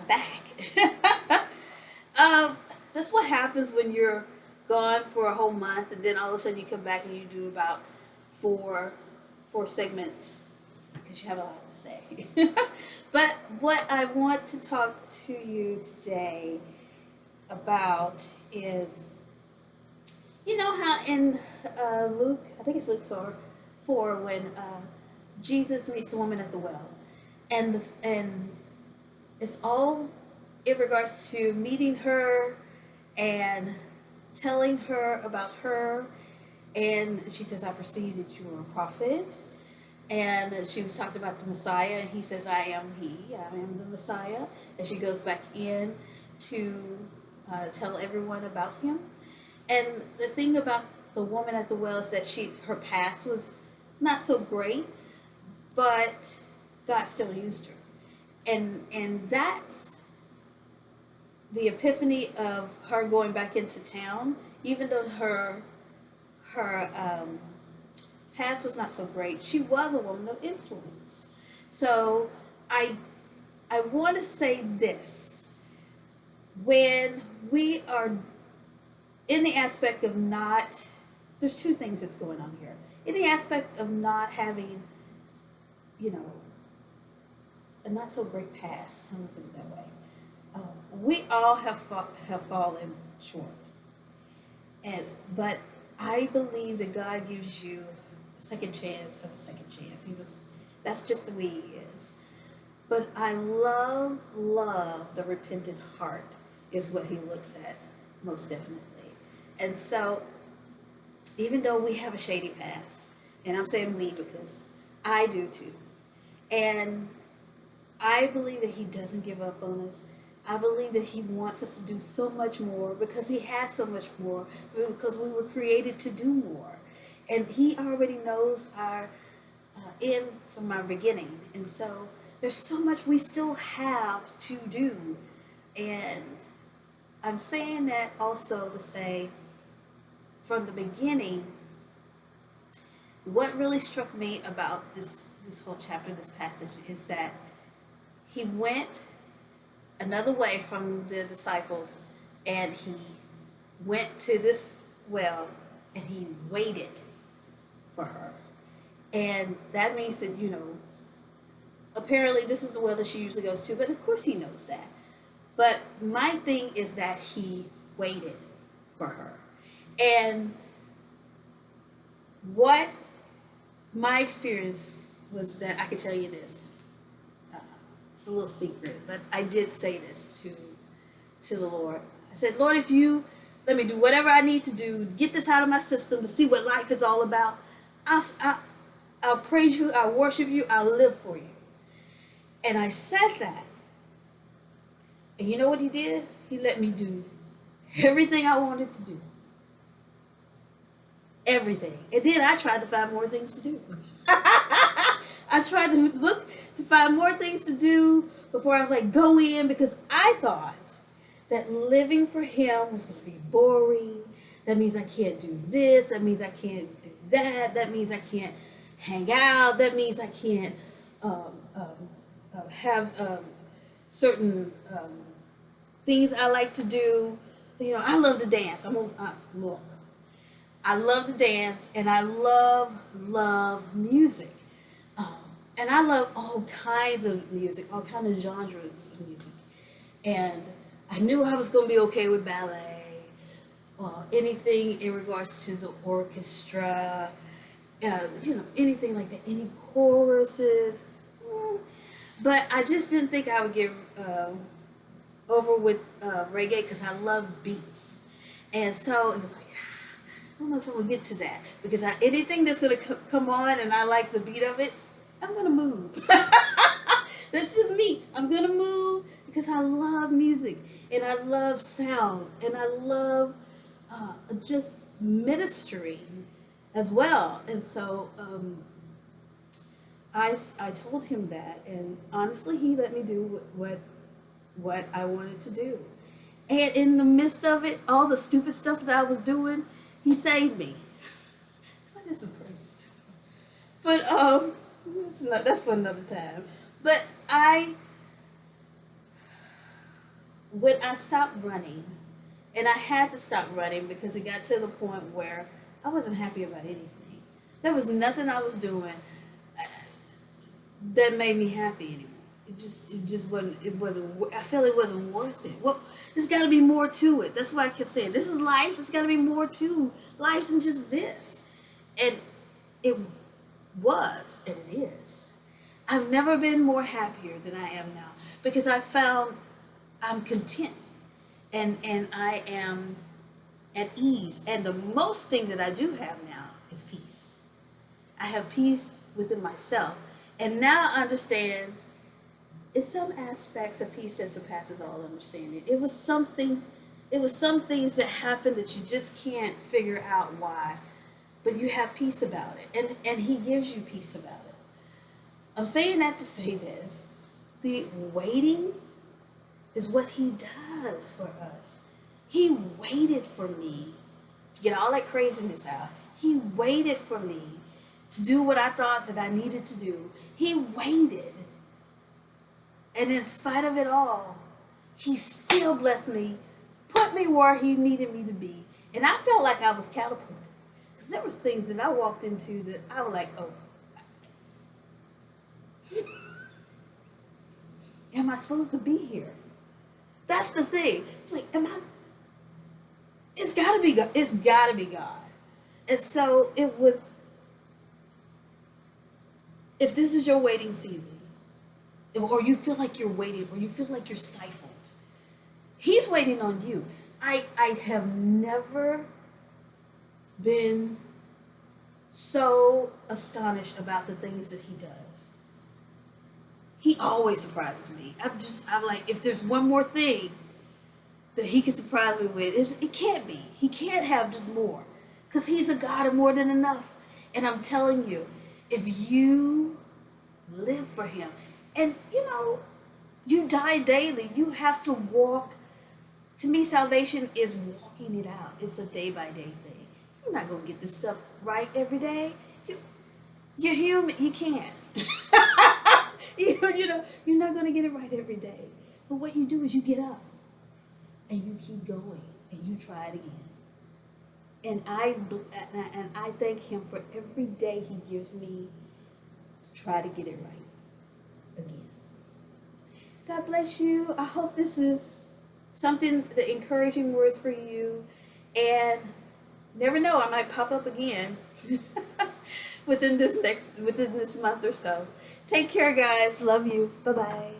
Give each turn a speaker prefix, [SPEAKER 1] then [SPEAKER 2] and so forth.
[SPEAKER 1] back. That's what happens when you're gone for a whole month, and then all of a sudden you come back and you do about four segments because you have a lot to say. But what I want to talk to you today about is, you know how in Luke, I think it's Luke 4 when Jesus meets the woman at the well, and it's all in regards to meeting her and telling her about her. And she says, I perceive that you are a prophet. And she was talking about the Messiah, and he says, I am the Messiah. And she goes back in to tell everyone about him. And the thing about the woman at the well is that her past was not so great, but God still used her. And that's the epiphany of her going back into town, even though her past was not so great. She was a woman of influence. So I want to say this: when we are in the aspect of not, there's two things that's going on here. In the aspect of not having, a not so great past, I'm gonna put it that way. We all have fallen short, but I believe that God gives you a second chance of a second chance. That's just the way He is. But I love the repentant heart is what He looks at most definitely. And so, even though we have a shady past, and I'm saying we because I do too, and I believe that He doesn't give up on us. I believe that He wants us to do so much more because He has so much more, because we were created to do more. And He already knows our end from our beginning. And so there's so much we still have to do. And I'm saying that also to say, from the beginning, what really struck me about this whole chapter, this passage, is that He went another way from the disciples, and He went to this well and He waited for her. And that means that, apparently this is the well that she usually goes to, but of course He knows that. But my thing is that He waited for her. And what my experience was, that I could tell you this. It's a little secret, but I did say this to the Lord. I said, Lord, if you let me do whatever I need to do, get this out of my system to see what life is all about, I'll praise you, I'll worship you, I'll live for you. And I said that. And you know what He did? He let me do everything I wanted to do. Everything. And then I tried to find more things to do. I tried to look to find more things to do before I was like, go in, because I thought that living for Him was going to be boring. That means I can't do this. That means I can't do that. That means I can't hang out. That means I can't have certain things I like to do. I love to dance. Look, I love to dance, and I love music. And I love all kinds of music, all kinds of genres of music. And I knew I was going to be okay with ballet, or anything in regards to the orchestra, anything like that, any choruses. But I just didn't think I would get over with reggae, because I love beats. And so it was like, I don't know if I would get to that, because anything that's going to come on and I like the beat of it, I'm going to move. That's just me. I'm going to move because I love music, and I love sounds, and I love just ministering as well. And so I told Him that, and honestly, He let me do what I wanted to do. And in the midst of it, all the stupid stuff that I was doing, He saved me. Because I did some crazy stuff. But that's for another time. But when I stopped running, and I had to stop running because it got to the point where I wasn't happy about anything. There was nothing I was doing that made me happy anymore. It just wasn't. It wasn't. I felt it wasn't worth it. Well, there's got to be more to it. That's why I kept saying, "This is life. There's got to be more to life than just this," and it was, and it is. I've never been more happier than I am now because I found I'm content and I am at ease. And the most thing that I do have now is peace. I have peace within myself. And now I understand it's some aspects of peace that surpasses all understanding. It was some things that happened that you just can't figure out why, but you have peace about it. And he gives you peace about it. I'm saying that to say this. The waiting is what he does for us. He waited for me to get all that craziness out. He waited for me to do what I thought that I needed to do. He waited. And in spite of it all, he still blessed me, put me where he needed me to be. And I felt like I was catapulted. Because there was things that I walked into that I was like, oh, am I supposed to be here? That's the thing. It's like, it's gotta be God. It's gotta be God. And so it was, if this is your waiting season, or you feel like you're waiting, or you feel like you're stifled, he's waiting on you. I have never been so astonished about the things that he does. He always surprises me. I'm like, if there's one more thing that he can surprise me with, it can't be. He can't have just more. Because he's a God of more than enough. And I'm telling you, if you live for him, and you die daily, you have to walk. To me, salvation is walking it out. It's a day-by-day thing. You're not going to get this stuff right every day. You're human. You can't. You're not going to get it right every day. But what you do is you get up and you keep going and you try it again. And I thank him for every day he gives me to try to get it right again. God bless you. I hope this is something, the encouraging words for you. And never know, I might pop up again within this month or so. Take care, guys. Love you. Bye-bye.